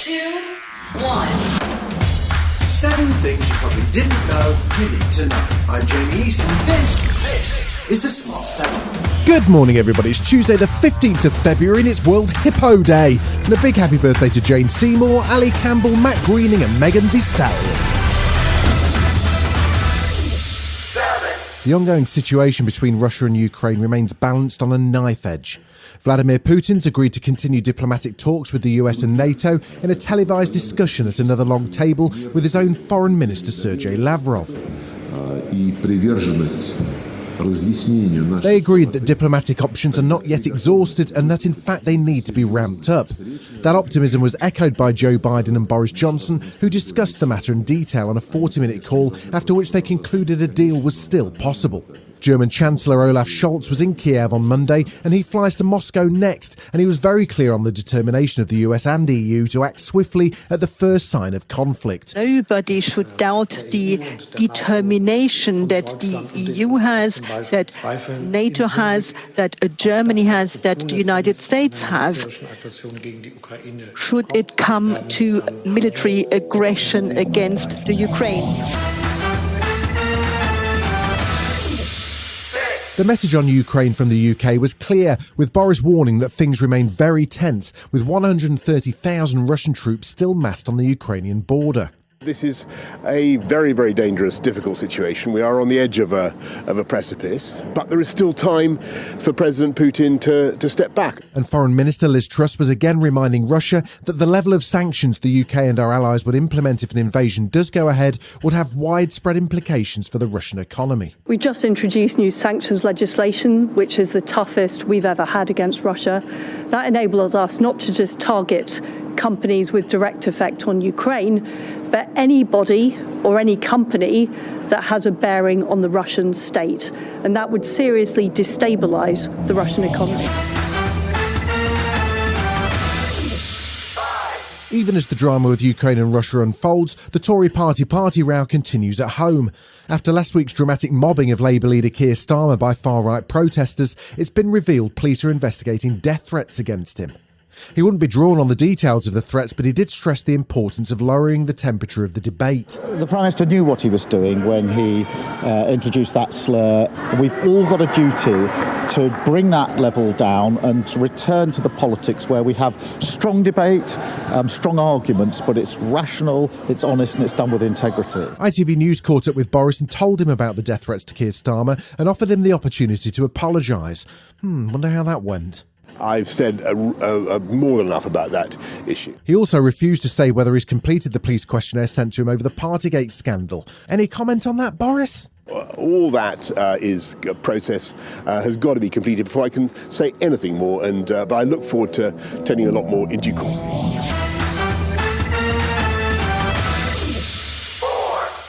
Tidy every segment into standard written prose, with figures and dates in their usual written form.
2, 1. 7 things you probably didn't know you need to know. I'm Jamie East, and this is the Smart 7. Good morning, everybody. It's Tuesday, the 15th of February, and it's World Hippo Day. And a big happy birthday to Jane Seymour, Ali Campbell, Matt Greening, and Megan Thee Stallion. 7. The ongoing situation between Russia and Ukraine remains balanced on a knife edge. Vladimir Putin's agreed to continue diplomatic talks with the US and NATO in a televised discussion at another long table with his own foreign minister Sergei Lavrov. They agreed that diplomatic options are not yet exhausted and that in fact they need to be ramped up. That optimism was echoed by Joe Biden and Boris Johnson, who discussed the matter in detail on a 40-minute call, after which they concluded a deal was still possible. German Chancellor Olaf Scholz was in Kiev on Monday, and he flies to Moscow next, and he was very clear on the determination of the US and EU to act swiftly at the first sign of conflict. Nobody should doubt the determination that the EU has, that NATO has, that Germany has, that the United States have, should it come to military aggression against the Ukraine. The message on Ukraine from the UK was clear, with Boris warning that things remain very tense, with 130,000 Russian troops still massed on the Ukrainian border. This is a very, very dangerous, difficult situation. We are on the edge of a precipice, but there is still time for President Putin to step back. And Foreign Minister Liz Truss was again reminding Russia that the level of sanctions the UK and our allies would implement if an invasion does go ahead would have widespread implications for the Russian economy. We just introduced new sanctions legislation, which is the toughest we've ever had against Russia. That enables us not to just target companies with direct effect on Ukraine, but anybody or any company that has a bearing on the Russian state. And that would seriously destabilise the Russian economy. Even as the drama with Ukraine and Russia unfolds, the Tory party row continues at home. After last week's dramatic mobbing of Labour leader Keir Starmer by far-right protesters, it's been revealed police are investigating death threats against him. He wouldn't be drawn on the details of the threats, but he did stress the importance of lowering the temperature of the debate. The Prime Minister knew what he was doing when he introduced that slur. We've all got a duty to bring that level down and to return to the politics where we have strong debate, strong arguments, but it's rational, it's honest and it's done with integrity. ITV News caught up with Boris and told him about the death threats to Keir Starmer and offered him the opportunity to apologise. Wonder how that went. I've said more than enough about that issue. He also refused to say whether he's completed the police questionnaire sent to him over the Partygate scandal. Any comment on that, Boris? All that is a process has got to be completed before I can say anything more, but I look forward to telling you a lot more in due course.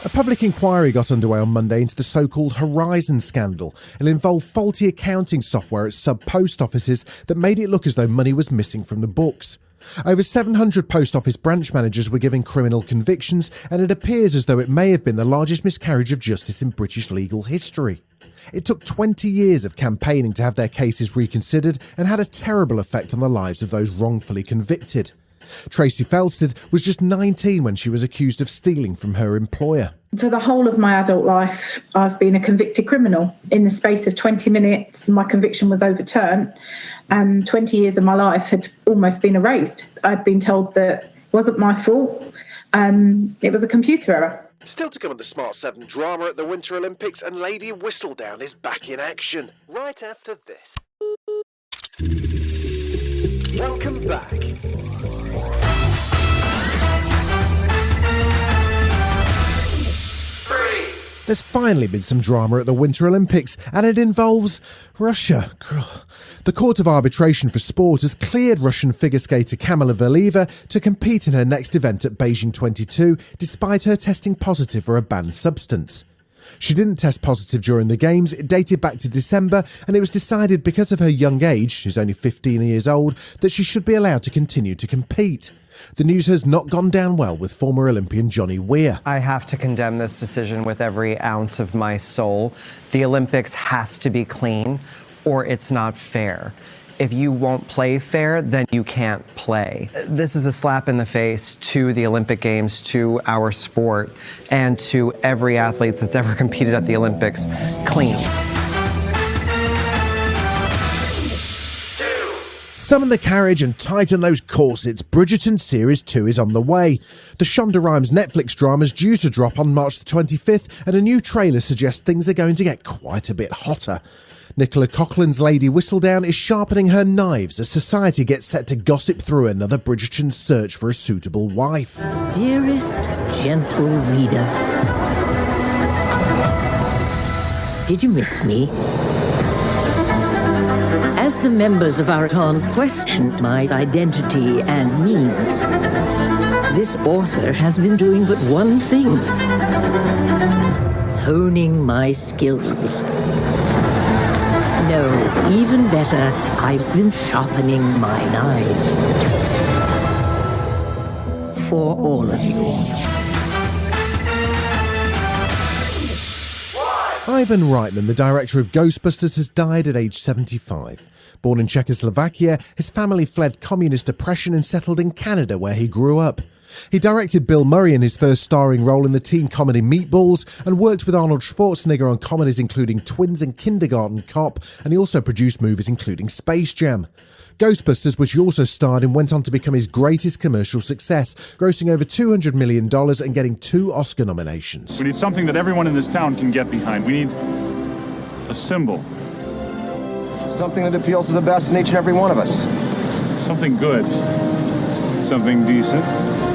A public inquiry got underway on Monday into the so-called Horizon scandal. It involved faulty accounting software at sub-post offices that made it look as though money was missing from the books. Over 700 post office branch managers were given criminal convictions, and it appears as though it may have been the largest miscarriage of justice in British legal history. It took 20 years of campaigning to have their cases reconsidered and had a terrible effect on the lives of those wrongfully convicted. Tracy Felsted was just 19 when she was accused of stealing from her employer. For the whole of my adult life, I've been a convicted criminal. In the space of 20 minutes, my conviction was overturned, and 20 years of my life had almost been erased. I'd been told that it wasn't my fault, it was a computer error. Still to come on the Smart 7 drama at the Winter Olympics, and Lady Whistledown is back in action right after this. Welcome back. There's finally been some drama at the Winter Olympics, and it involves Russia. The Court of Arbitration for Sport has cleared Russian figure skater Kamila Valieva to compete in her next event at Beijing 22, despite her testing positive for a banned substance. She didn't test positive during the Games, it dated back to December, and it was decided because of her young age, she's only 15 years old, that she should be allowed to continue to compete. The news has not gone down well with former Olympian Johnny Weir. I have to condemn this decision with every ounce of my soul. The Olympics has to be clean, or it's not fair. if you won't play fair, then you can't play. This is a slap in the face to the Olympic Games, to our sport, and to every athlete that's ever competed at the Olympics clean. Summon the carriage and tighten those corsets. Bridgerton Series 2 is on the way. The Shonda Rhimes Netflix drama is due to drop on March the 25th, and a new trailer suggests things are going to get quite a bit hotter. Nicola Coughlan's Lady Whistledown is sharpening her knives as society gets set to gossip through another Bridgerton search for a suitable wife. Dearest, gentle reader, did you miss me? As the members of our town questioned my identity and needs, this author has been doing but one thing: honing my skills. No, even better, I've been sharpening my knives. For all of you. Ivan Reitman, the director of Ghostbusters, has died at age 75. Born in Czechoslovakia, his family fled communist oppression and settled in Canada, where he grew up. He directed Bill Murray in his first starring role in the teen comedy Meatballs, and worked with Arnold Schwarzenegger on comedies including Twins and Kindergarten Cop, and he also produced movies including Space Jam. Ghostbusters, which he also starred in, went on to become his greatest commercial success, grossing over $200 million and getting 2 Oscar nominations. We need something that everyone in this town can get behind. We need a symbol. Something that appeals to the best in each and every one of us. Something good. Something decent.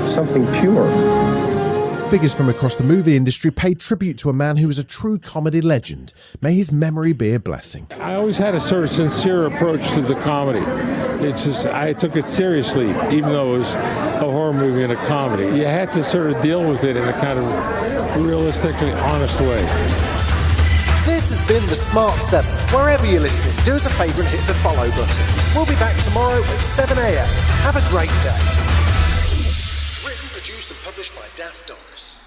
Something pure. Figures from across the movie industry paid tribute to a man who was a true comedy legend. May his memory be a blessing. I always had a sort of sincere approach to the comedy. It's just, I took it seriously, even though it was a horror movie and a comedy. You had to sort of deal with it in a kind of realistically honest way. This has been The Smart 7. Wherever you're listening, do us a favour and hit the follow button. We'll be back tomorrow at 7 a.m. Have a great day. Written, produced and published by Daft Doris.